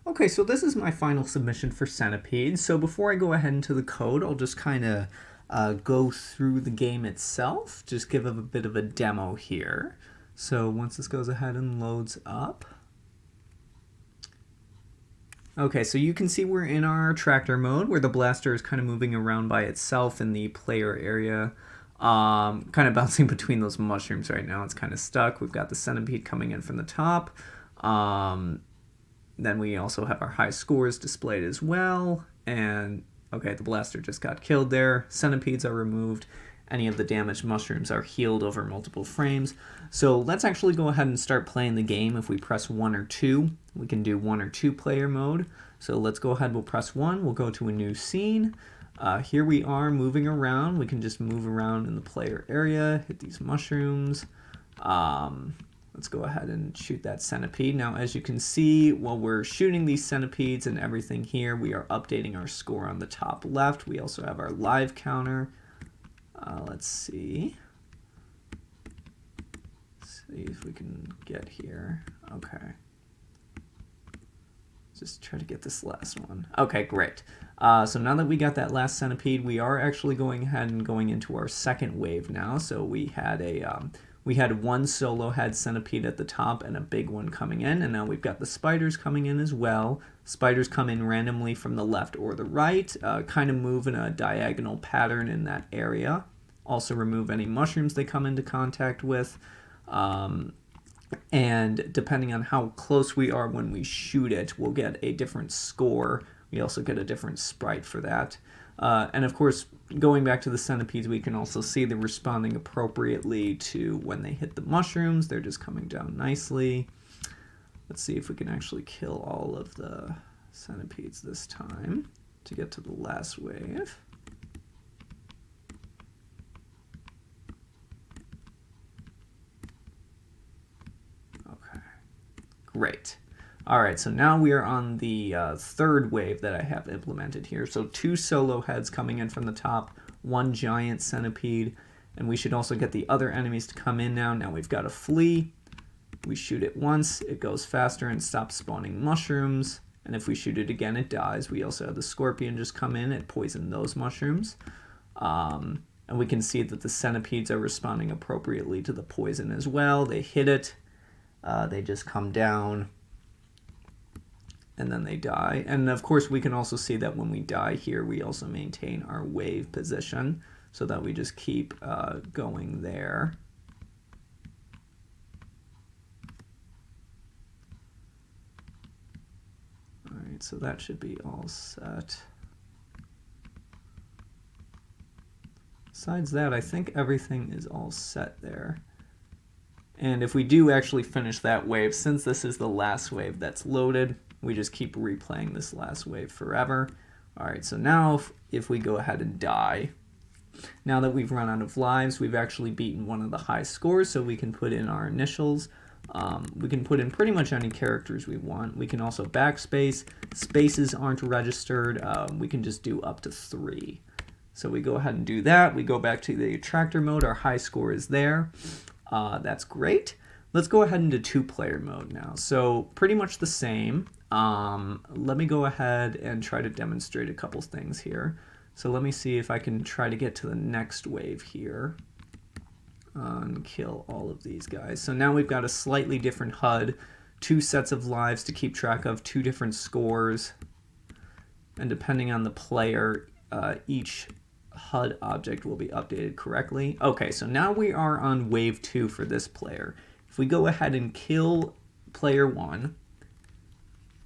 Okay, so this is my final submission for Centipede. So before I go ahead into the code, I'll just kind of go through the game itself, just give a bit of a demo here. So once this goes ahead and loads up. Okay, so you can see we're in our tractor mode where the blaster is kind of moving around by itself in the player area. Kind of bouncing between those mushrooms right now. It's kind of stuck. We've got the centipede coming in from the top. Then we also have our high scores displayed as well. And okay, the blaster just got killed there. Centipedes are removed. Any of the damaged mushrooms are healed over multiple frames. So let's actually go ahead and start playing the game. If we press 1 or 2, we can do 1 or 2 player mode. So let's go ahead, we'll press 1, we'll go to a new scene. Here we are moving around. We can just move around in the player area, hit these mushrooms. Let's go ahead and shoot that centipede. Now, as you can see, while we're shooting these centipedes and everything here, we are updating our score on the top left. We also have our live counter. Let's see if we can get here. Okay. Just try to get this last one. Okay, great. So now that we got that last centipede, we are actually going ahead and going into our second wave now. So we had one solo head centipede at the top and a big one coming in, and now we've got the spiders coming in as well. Spiders come in randomly from the left or the right, kind of move in a diagonal pattern in that area. Also remove any mushrooms they come into contact with. And depending on how close we are when we shoot it, we'll get a different score. We also get a different sprite for that. And of course, going back to the centipedes, we can also see they're responding appropriately to when they hit the mushrooms. They're just coming down nicely. Let's see if we can actually kill all of the centipedes this time to get to the last wave. Great. All right, so now we are on the third wave that I have implemented here. So 2 solo heads coming in from the top, 1 giant centipede, and we should also get the other enemies to come in now. Now we've got a flea. We shoot it once, it goes faster and stops spawning mushrooms. And if we shoot it again, it dies. We also have the scorpion just come in and poison those mushrooms. And we can see that the centipedes are responding appropriately to the poison as well. They hit it. They just come down and then they die. And of course, we can also see that when we die here, we also maintain our wave position so that we just keep going there. All right, so that should be all set. Besides that, I think everything is all set there. And if we do actually finish that wave, since this is the last wave that's loaded, we just keep replaying this last wave forever. All right, so now if we go ahead and die, now that we've run out of lives, we've actually beaten one of the high scores, so we can put in our initials. We can put in pretty much any characters we want. We can also backspace. Spaces aren't registered. We can just do up to 3. So we go ahead and do that. We go back to the tractor mode. Our high score is there. That's great. Let's go ahead into 2-player mode now. So pretty much the same. Let me go ahead and try to demonstrate a couple things here. So let me see if I can try to get to the next wave here and kill all of these guys. So now we've got a slightly different HUD, 2 sets of lives to keep track of, 2 different scores. And depending on the player, each HUD object will be updated correctly. Okay, so now we are on wave 2 for this player. If we go ahead and kill player 1,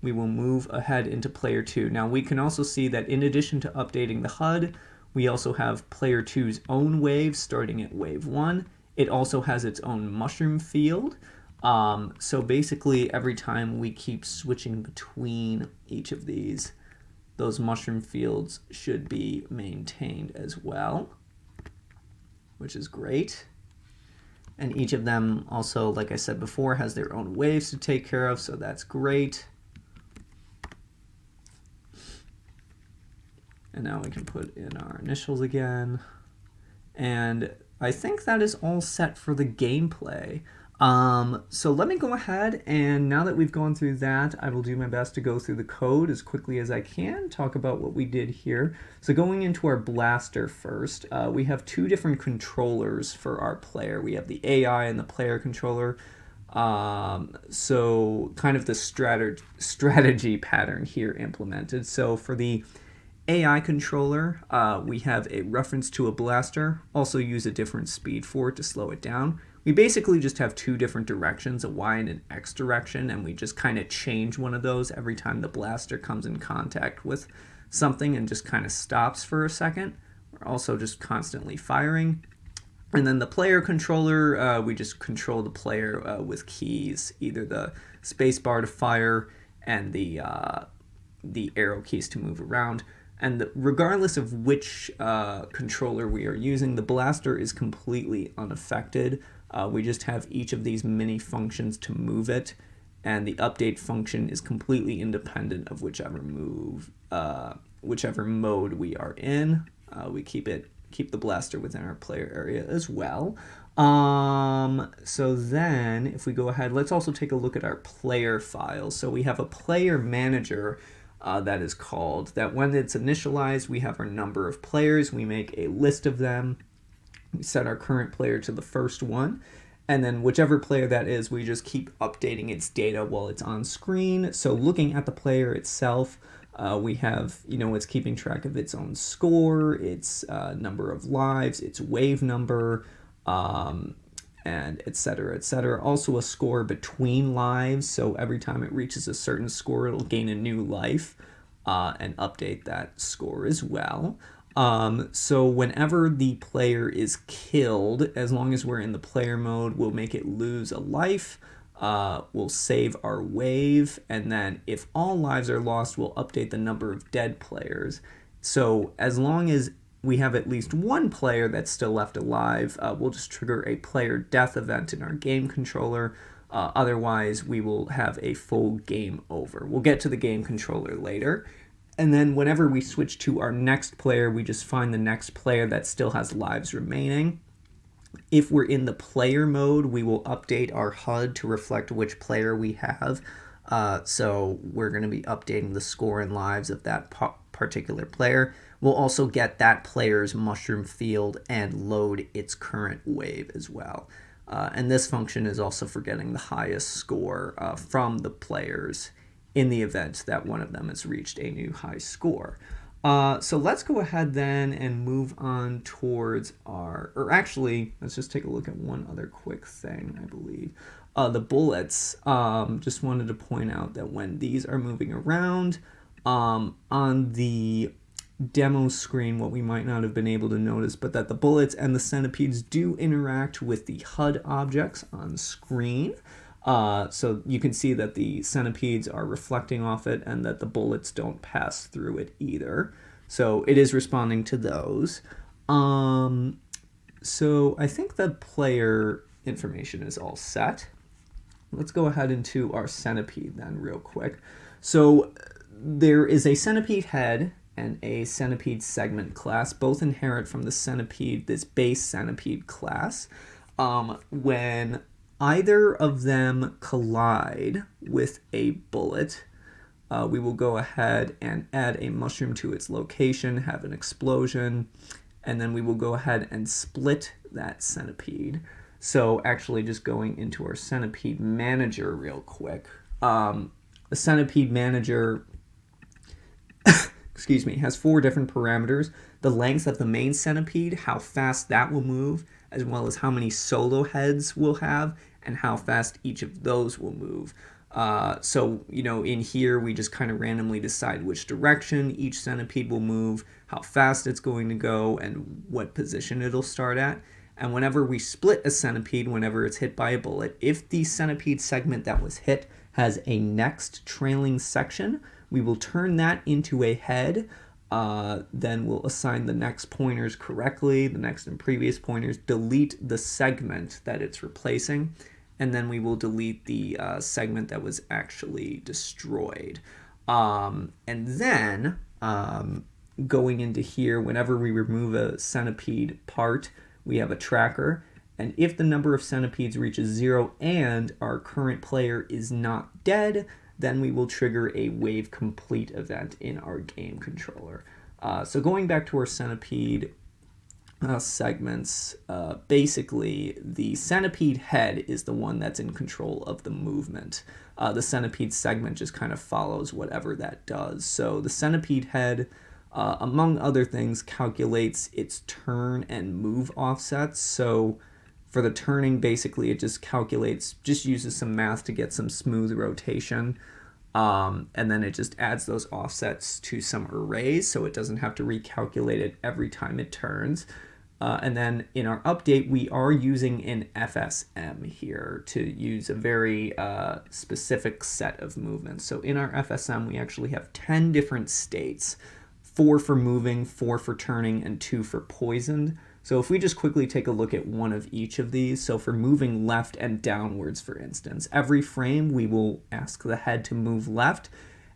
we will move ahead into player 2. Now we can also see that in addition to updating the HUD, we also have player 2's own wave starting at wave 1. It also has its own mushroom field. So basically every time we keep switching between each of these, those mushroom fields should be maintained as well, which is great. And each of them also, like I said before, has their own waves to take care of, so that's great. And now we can put in our initials again. And I think that is all set for the gameplay. So let me go ahead, and now that we've gone through that, I will do my best to go through the code as quickly as I can, talk about what we did here. So going into our blaster first, we have two different controllers for our player. We have the AI and the player controller. So kind of the strategy pattern here implemented. So for the AI controller, we have a reference to a blaster, also use a different speed for it to slow it down. We basically just have two different directions, a Y and an X direction, and we just kind of change one of those every time the blaster comes in contact with something and just kind of stops for a second. We're also just constantly firing. And then the player controller, we just control the player with keys, either the space bar to fire and the arrow keys to move around. And regardless of which controller we are using, the blaster is completely unaffected. We just have each of these mini functions to move it, and the update function is completely independent of whichever mode we are in. We keep the blaster within our player area as well. So then if we go ahead, let's also take a look at our player files. So we have a player manager that is called, that when it's initialized, we have our number of players, we make a list of them, we set our current player to the first one, and then whichever player that is, we just keep updating its data while it's on screen. So looking at the player itself, we have, it's keeping track of its own score, its number of lives, its wave number, and et cetera, et cetera. Also a score between lives, so every time it reaches a certain score, it'll gain a new life and update that score as well. So whenever the player is killed, as long as we're in the player mode, we'll make it lose a life. We'll save our wave, and then if all lives are lost, we'll update the number of dead players. So as long as we have at least one player that's still left alive, we'll just trigger a player death event in our game controller. Otherwise, we will have a full game over. We'll get to the game controller later. And then whenever we switch to our next player, we just find the next player that still has lives remaining. If we're in the player mode, we will update our HUD to reflect which player we have. So we're going to be updating the score and lives of that particular player. We'll also get that player's mushroom field and load its current wave as well. And this function is also for getting the highest score from the players in the event that one of them has reached a new high score. So let's go ahead then and move on towards let's just take a look at one other quick thing, I believe. The bullets, just wanted to point out that when these are moving around on the demo screen, what we might not have been able to notice, but that the bullets and the centipedes do interact with the HUD objects on screen. So you can see that the centipedes are reflecting off it and that the bullets don't pass through it either. So it is responding to those. So I think the player information is all set. Let's go ahead into our centipede then real quick. So there is a centipede head and a centipede segment class, both inherit from the centipede, this base centipede class. When either of them collide with a bullet, we will go ahead and add a mushroom to its location, have an explosion, and then we will go ahead and split that centipede. So actually just going into our centipede manager real quick. The centipede manager has 4 different parameters: the length of the main centipede, how fast that will move, as well as how many solo heads we'll have, and how fast each of those will move. So, in here, we just kind of randomly decide which direction each centipede will move, how fast it's going to go, and what position it'll start at. And whenever we split a centipede, whenever it's hit by a bullet, if the centipede segment that was hit has a next trailing section, we will turn that into a head. Then we'll assign the next pointers correctly, the next and previous pointers, delete the segment that it's replacing, and then we will delete the segment that was actually destroyed. And then going into here, whenever we remove a centipede part, we have a tracker, And if the number of centipedes reaches 0 and our current player is not dead, then we will trigger a wave complete event in our game controller. So going back to our centipede segments, basically the centipede head is the one that's in control of the movement. The centipede segment just kind of follows whatever that does. So the centipede head, among other things, calculates its turn and move offsets. So for the turning, basically it just uses some math to get some smooth rotation. And then it just adds those offsets to some arrays, so it doesn't have to recalculate it every time it turns. And then in our update, we are using an FSM here to use a very specific set of movements. So in our FSM, we actually have 10 different states, 4 for moving, 4 for turning, and 2 for poisoned. So if we just quickly take a look at one of each of these, so for moving left and downwards, for instance, every frame we will ask the head to move left,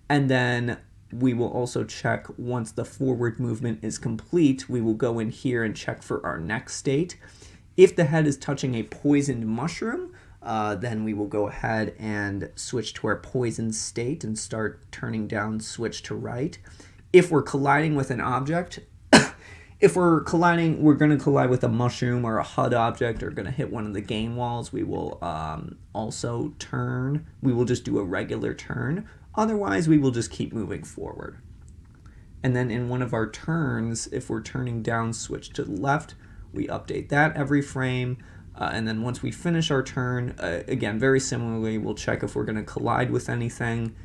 and then we will also check once the forward movement is complete, we will go in here and check for our next state. If the head is touching a poisoned mushroom, then we will go ahead and switch to our poisoned state and start turning down, switch to right. If we're colliding with an object, if we're going to collide with a mushroom or a HUD object or going to hit one of the game walls, we will also turn. We will just do a regular turn. Otherwise, we will just keep moving forward. And then in one of our turns, if we're turning down, switch to the left, we update that every frame. And then once we finish our turn, again, very similarly, we'll check if we're going to collide with anything.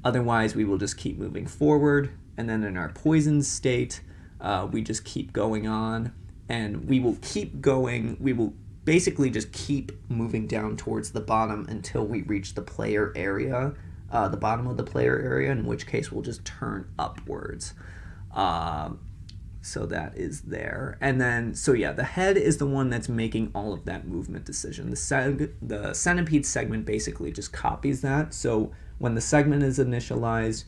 Otherwise, we will just keep moving forward. And then in our poison state, we just keep going on, and we will keep going. We will basically just keep moving down towards the bottom until we reach the player area, the bottom of the player area, in which case we'll just turn upwards. So that is there. And then, so yeah, the head is the one that's making all of that movement decision. The centipede segment basically just copies that. So when the segment is initialized,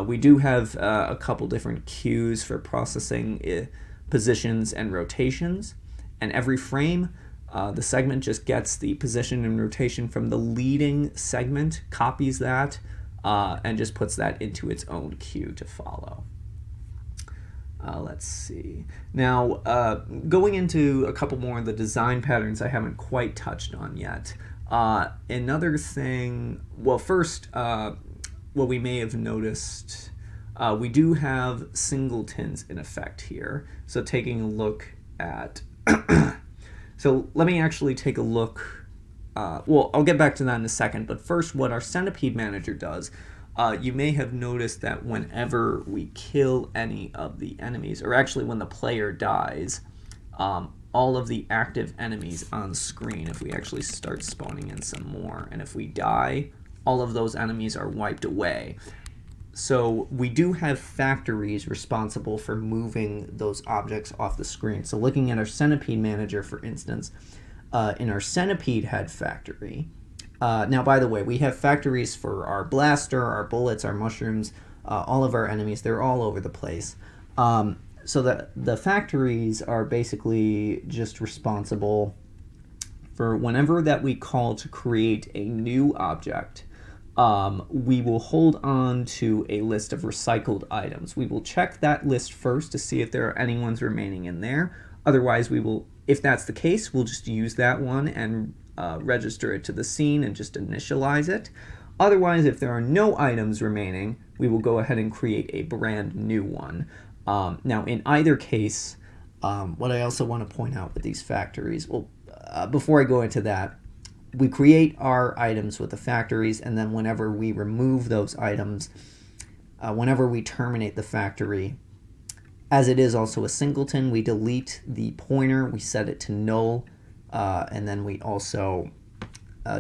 we do have a couple different cues for processing positions and rotations, and every frame the segment just gets the position and rotation from the leading segment, copies that, and just puts that into its own queue to follow. Let's see. Now, going into a couple more of the design patterns I haven't quite touched on yet. Another thing, well, first, what we may have noticed, we do have singletons in effect here. So taking a look at, so let me actually take a look, well, I'll get back to that in a second, but first what our centipede manager does, you may have noticed that whenever we kill any of the enemies, or actually when the player dies, all of the active enemies on screen, if we actually start spawning in some more, and if we die, all of those enemies are wiped away. So we do have factories responsible for moving those objects off the screen. So looking at our centipede manager, for instance, in our centipede head factory, now by the way, we have factories for our blaster, our bullets, our mushrooms, all of our enemies. They're all over the place. So the factories are basically just responsible for whenever that we call to create a new object, we will hold on to a list of recycled items. We will check that list first to see if there are any ones remaining in there. Otherwise, we will, if that's the case, we'll just use that one and register it to the scene and just initialize it. Otherwise, if there are no items remaining, we will go ahead and create a brand new one. Now, in either case, what I also want to point out with these factories, well, before I go into that, we create our items with the factories, and then whenever we remove those items, whenever we terminate the factory, as it is also a singleton, we delete the pointer, we set it to null, and then we also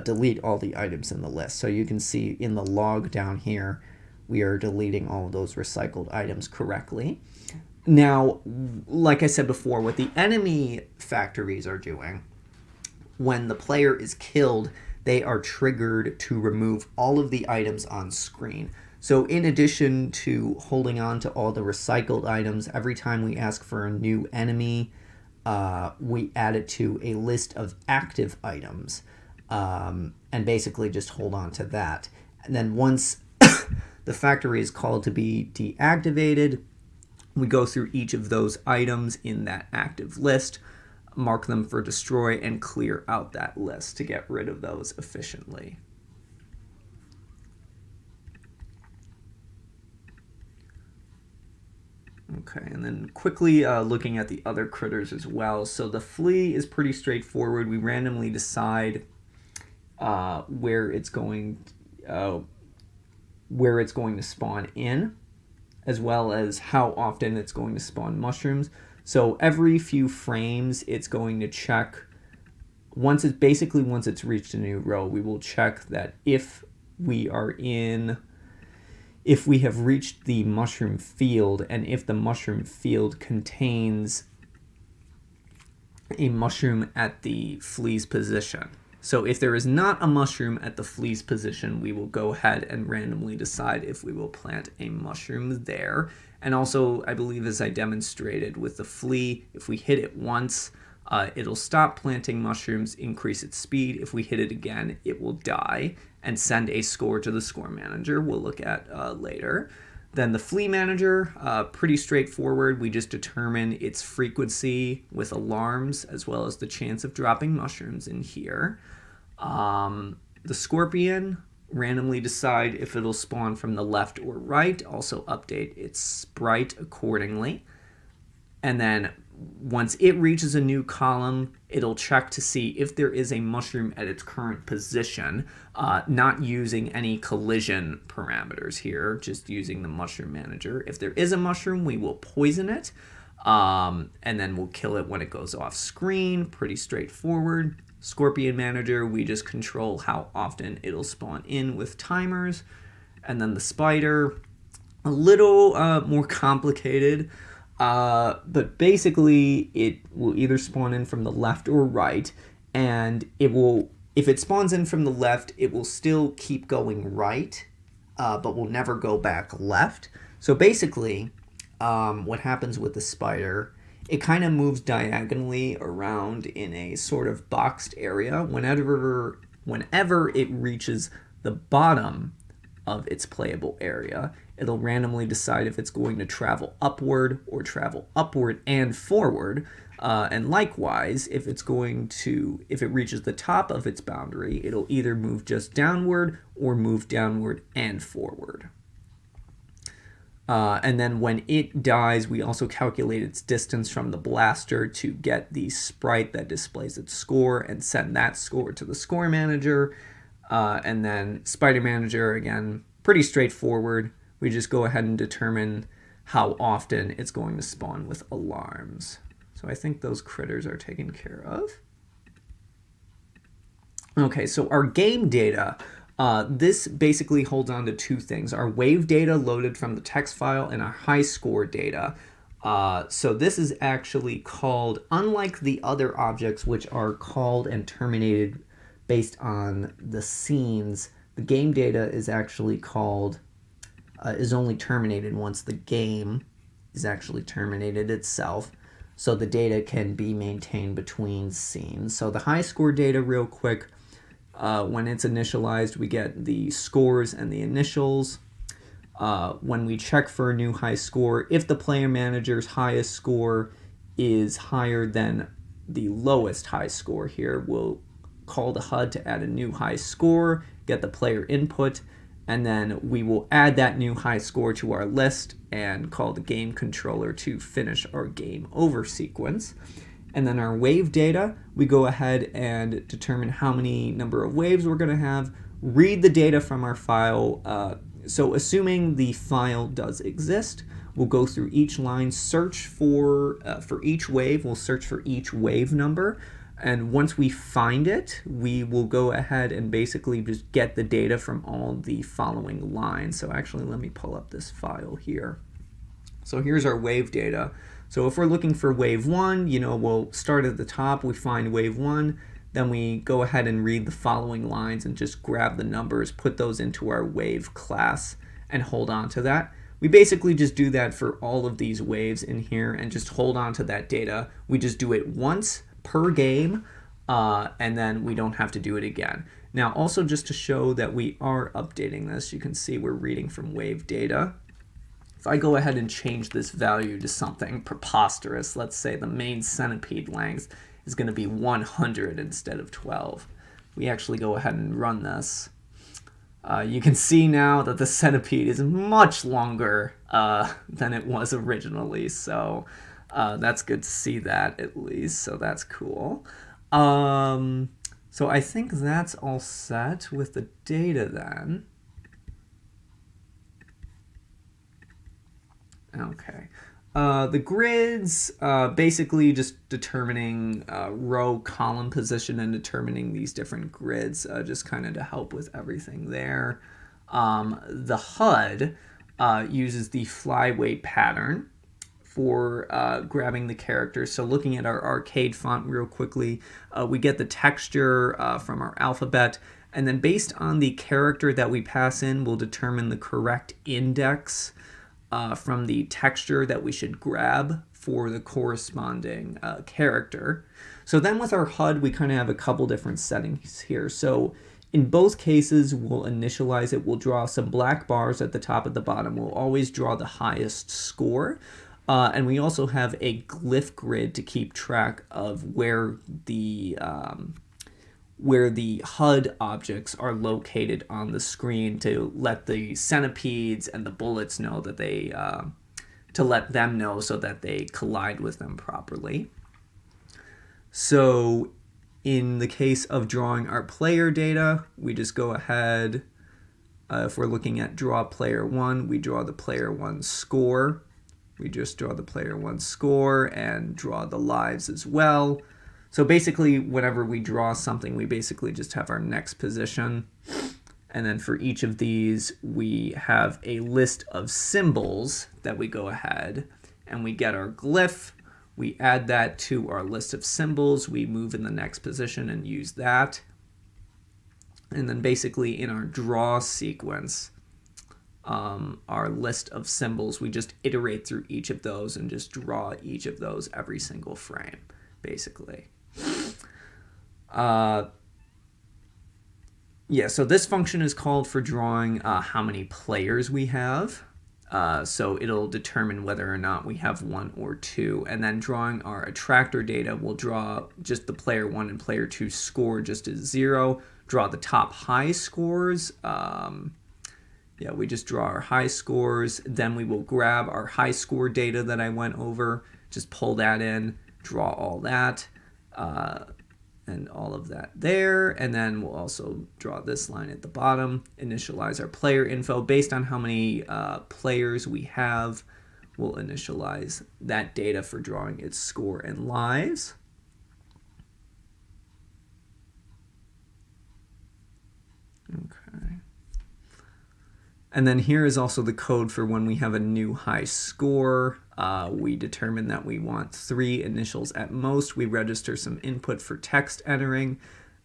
delete all the items in the list. So you can see in the log down here, we are deleting all of those recycled items correctly. Now, like I said before, what the enemy factories are doing, when the player is killed, they are triggered to remove all of the items on screen. So in addition to holding on to all the recycled items, every time we ask for a new enemy, we add it to a list of active items, and basically just hold on to that. And then once the factory is called to be deactivated, we go through each of those items in that active list, mark them for destroy, and clear out that list to get rid of those efficiently. Okay, and then quickly looking at the other critters as well. So the flea is pretty straightforward. We randomly decide where it's going to spawn in, as well as how often it's going to spawn mushrooms. So every few frames, it's going to check. Once it's reached a new row, we will check that if we have reached the mushroom field, and if the mushroom field contains a mushroom at the flea's position. So if there is not a mushroom at the flea's position, we will go ahead and randomly decide if we will plant a mushroom there. And also, I believe as I demonstrated with the flea, if we hit it once, it'll stop planting mushrooms, increase its speed. If we hit it again, it will die and send a score to the score manager we'll look at later. Then the flea manager, pretty straightforward. We just determine its frequency with alarms as well as the chance of dropping mushrooms in here. The scorpion, randomly decide if it'll spawn from the left or right, also update its sprite accordingly. And then once it reaches a new column, it'll check to see if there is a mushroom at its current position, not using any collision parameters here, just using the mushroom manager. If there is a mushroom, we will poison it, and then we'll kill it when it goes off screen. Pretty straightforward. Scorpion manager, we just control how often it'll spawn in with timers. And then the spider, a little more complicated. But basically, it will either spawn in from the left or right, and if it spawns in from the left, it will still keep going right, but will never go back left. So basically, what happens with the spider, it kind of moves diagonally around in a sort of boxed area. Whenever it reaches the bottom of its playable area, it'll randomly decide if it's going to travel upward or travel upward and forward. And likewise, if it reaches the top of its boundary, it'll either move just downward or move downward and forward. And then when it dies, we also calculate its distance from the blaster to get the sprite that displays its score and send that score to the score manager. And then spider manager, again, pretty straightforward. We just go ahead and determine how often it's going to spawn with alarms. So I think those critters are taken care of. Okay, so our game data, this basically holds on to two things. Our wave data loaded from the text file and our high score data. So this is actually called, unlike the other objects which are called and terminated based on the scenes, the game data is actually called, is only terminated once the game is actually terminated itself. So the data can be maintained between scenes. So the high score data, real quick, when it's initialized, we get the scores and the initials. When we check for a new high score, if the player manager's highest score is higher than the lowest high score here, we'll call the HUD to add a new high score, get the player input, and then we will add that new high score to our list and call the game controller to finish our game over sequence. And then our wave data, we go ahead and determine how many number of waves we're going to have, read the data from our file. So assuming the file does exist, we'll go through each line, search for each wave, we'll search for each wave number. And once we find it, we will go ahead and basically just get the data from all the following lines. So actually, let me pull up this file here. So here's our wave data. So if we're looking for wave 1, we'll start at the top, we find wave 1, then we go ahead and read the following lines and just grab the numbers, put those into our wave class, and hold on to that. We basically just do that for all of these waves in here and just hold on to that data. We just do it once per game, and then we don't have to do it again. Now, also just to show that we are updating this, you can see we're reading from wave data. If I go ahead and change this value to something preposterous, let's say the main centipede length is going to be 100 instead of 12. We actually go ahead and run this. You can see now that the centipede is much longer than it was originally, so that's good to see that at least, so that's cool. So I think that's all set with the data then. Okay. The grids, basically just determining row column position and determining these different grids, just kind of to help with everything there. The HUD uses the flyweight pattern for grabbing the characters. So looking at our arcade font real quickly, we get the texture from our alphabet, and then based on the character that we pass in, we'll determine the correct index from the texture that we should grab for the corresponding character. So then with our HUD, we kind of have a couple different settings here. So in both cases, we'll initialize it. We'll draw some black bars at the top and the bottom. We'll always draw the highest score. And we also have a glyph grid to keep track of where the HUD objects are located on the screen to let the centipedes and the bullets know that they, to let them know so that they collide with them properly. So in the case of drawing our player data, we just go ahead, if we're looking at draw player 1, we draw the player 1 score. We just draw the player 1 score and draw the lives as well. So basically, whenever we draw something, we basically just have our next position. And then for each of these, we have a list of symbols that we go ahead and we get our glyph. We add that to our list of symbols. We move in the next position and use that. And then basically in our draw sequence, our list of symbols, we just iterate through each of those and just draw each of those every single frame, basically. Yeah, so this function is called for drawing how many players we have. So it'll determine whether or not we have 1 or 2. And then drawing our attractor data, we'll draw just the player 1 and player 2 score just as 0. Draw the top high scores. Yeah, we just draw our high scores. Then we will grab our high score data that I went over, just pull that in, draw all that, and all of that there. And then we'll also draw this line at the bottom, initialize our player info. Based on how many players we have, we'll initialize that data for drawing its score and lives. Okay. And then here is also the code for when we have a new high score. We determine that we want 3 initials at most. We register some input for text entering.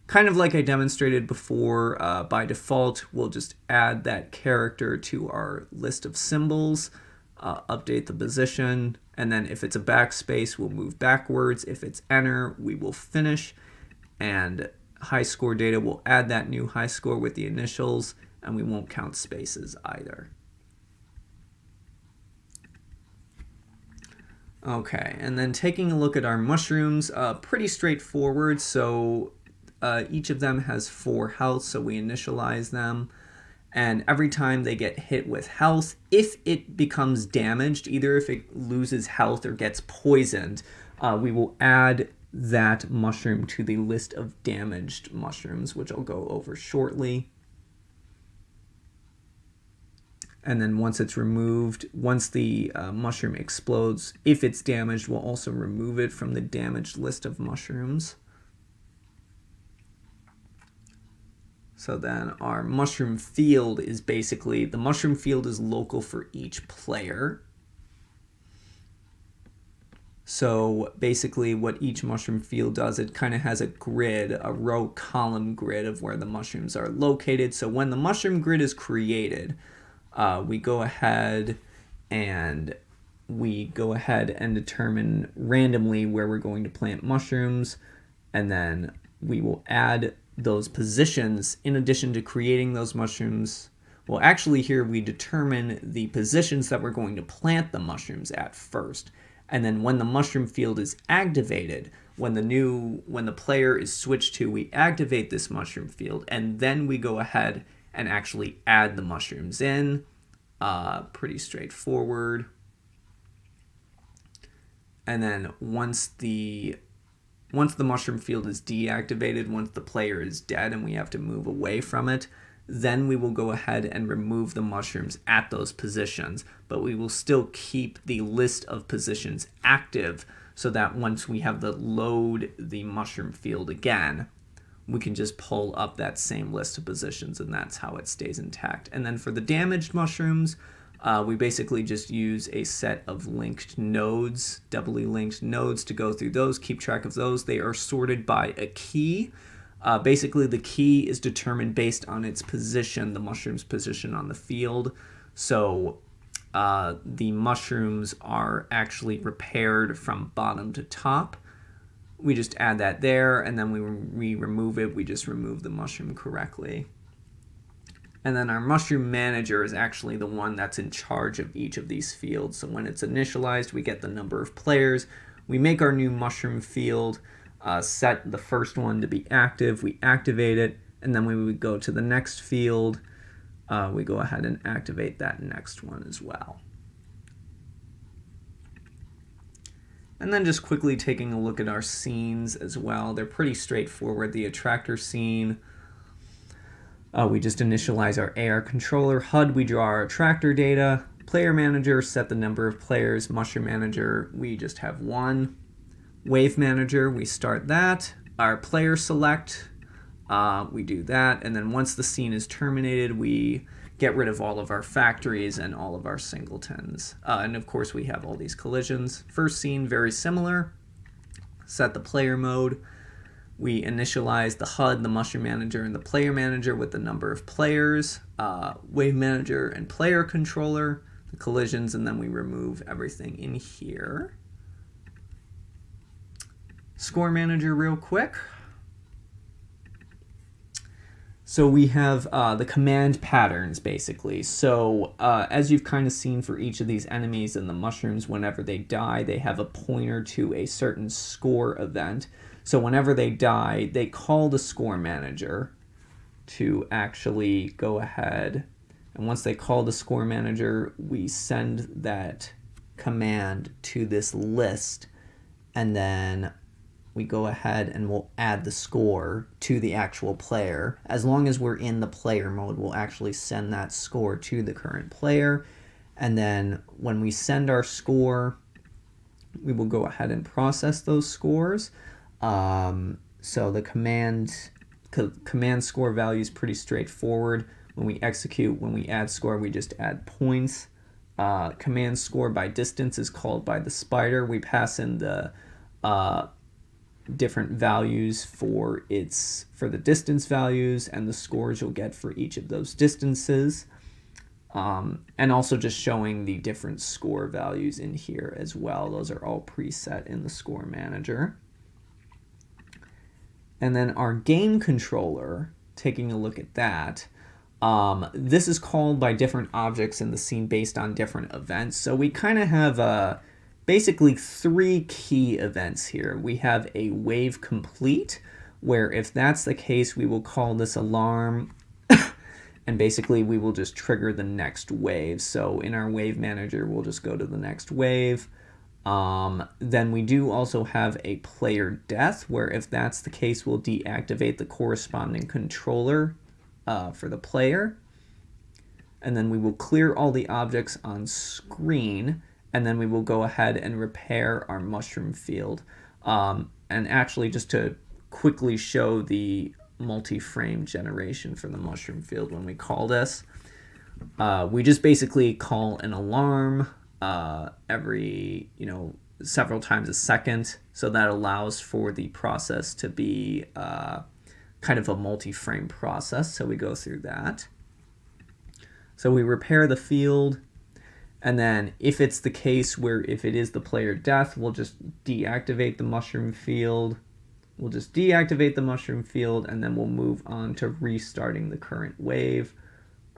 Kind of like I demonstrated before, by default, we'll just add that character to our list of symbols, update the position, and then if it's a backspace, we'll move backwards. If it's enter, we will finish, and high score data will add that new high score with the initials, and we won't count spaces either. Okay, and then taking a look at our mushrooms, pretty straightforward. So each of them has 4 health, so we initialize them. And every time they get hit with health, if it becomes damaged, either if it loses health or gets poisoned, we will add that mushroom to the list of damaged mushrooms, which I'll go over shortly. And then once it's removed, once the mushroom explodes, if it's damaged, we'll also remove it from the damaged list of mushrooms. So then our mushroom field is basically, the mushroom field is local for each player. So basically what each mushroom field does, it kind of has a grid, a row column grid of where the mushrooms are located. So when the mushroom grid is created, we go ahead and we go ahead and determine randomly where we're going to plant mushrooms, and then we will add those positions in addition to creating those mushrooms. Well, actually here we determine the positions that we're going to plant the mushrooms at first. And then when the mushroom field is activated, when the player is switched to, we activate this mushroom field, and then we go ahead and actually add the mushrooms in. Pretty straightforward. And then once the mushroom field is deactivated, once the player is dead and we have to move away from it, then we will go ahead and remove the mushrooms at those positions, but we will still keep the list of positions active so that once we have to load the mushroom field again, we can just pull up that same list of positions, and that's how it stays intact. And then for the damaged mushrooms, we basically just use a set of linked nodes, doubly linked nodes, to go through those, keep track of those. They are sorted by a key. Basically, the key is determined based on its position, the mushroom's position on the field. So the mushrooms are actually repaired from bottom to top. We just add that there, and then we remove it. We just remove the mushroom correctly. And then our mushroom manager is actually the one that's in charge of each of these fields. So when it's initialized, we get the number of players. We make our new mushroom field, set the first one to be active. We activate it, and then we would go to the next field. We go ahead and activate that next one as well. And then just quickly taking a look at our scenes as well. They're pretty straightforward. The attractor scene, we just initialize our AR controller. HUD, we draw our attractor data. Player manager, set the number of players. Mushroom manager, we just have one. Wave manager, we start that. Our player select, we do that. And then once the scene is terminated, we get rid of all of our factories and all of our singletons. And of course, we have all these collisions. First scene, very similar. Set the player mode. We initialize the HUD, the mushroom manager, and the player manager with the number of players, wave manager and player controller, the collisions, and then we remove everything in here. Score manager real quick. So we have the command patterns, basically. So as you've kind of seen for each of these enemies and the mushrooms, whenever they die, they have a pointer to a certain score event. So whenever they die, they call the score manager to actually go ahead. And once they call the score manager, we send that command to this list, and then we go ahead and we'll add the score to the actual player. As long as we're in the player mode, we'll actually send that score to the current player. And then when we send our score, we will go ahead and process those scores. So the command score value is pretty straightforward. When we execute, when we add score, we just add points. Command score by distance is called by the spider. We pass in the different values for the distance values and the scores you'll get for each of those distances, and also just showing the different score values in here as well. Those are all preset in the score manager. And then our game controller, taking a look at that, this is called by different objects in the scene based on different events. So we kind of have basically three key events here. We have a wave complete, where if that's the case, we will call this alarm, and basically we will just trigger the next wave. So in our wave manager, we'll just go to the next wave. Then we do also have a player death, where if that's the case, we'll deactivate the corresponding controller for the player. And then we will clear all the objects on screen, and then we will go ahead and repair our mushroom field. And actually, just to quickly show the multi-frame generation for the mushroom field when we call this, we just basically call an alarm every, several times a second. So that allows for the process to be kind of a multi-frame process. So we go through that. So we repair the field. And then if it's the case where if it is the player death, we'll just deactivate the mushroom field. We'll just deactivate the mushroom field, and then we'll move on to restarting the current wave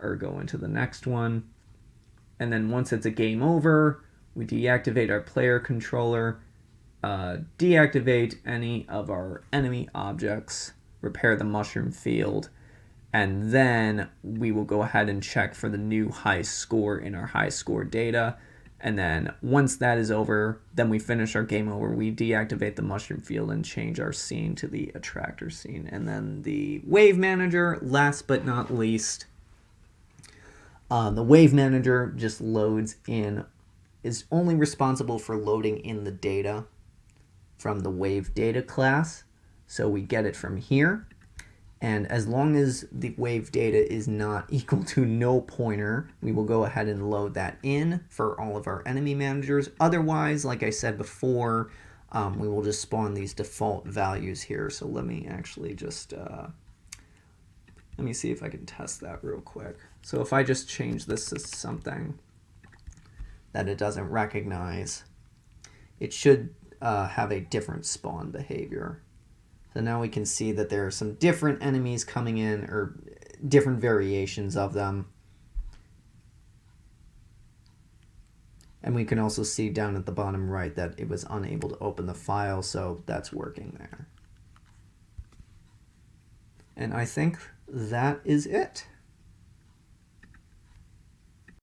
or go into the next one. And then once it's a game over, we deactivate our player controller, deactivate any of our enemy objects, repair the mushroom field, and then we will go ahead and check for the new high score in our high score data. And then once that is over, then we finish our game over. We deactivate the mushroom field and change our scene to the attractor scene. And then the wave manager, last but not least, the wave manager just loads in, is only responsible for loading in the data from the wave data class. So we get it from here. And as long as the wave data is not equal to no pointer, we will go ahead and load that in for all of our enemy managers. Otherwise, like I said before, we will just spawn these default values here. So let me actually just, let me see if I can test that real quick. So if I just change this to something that it doesn't recognize, it should have a different spawn behavior. So now we can see that there are some different enemies coming in, or different variations of them. And we can also see down at the bottom right that it was unable to open the file, so that's working there. And I think that is it.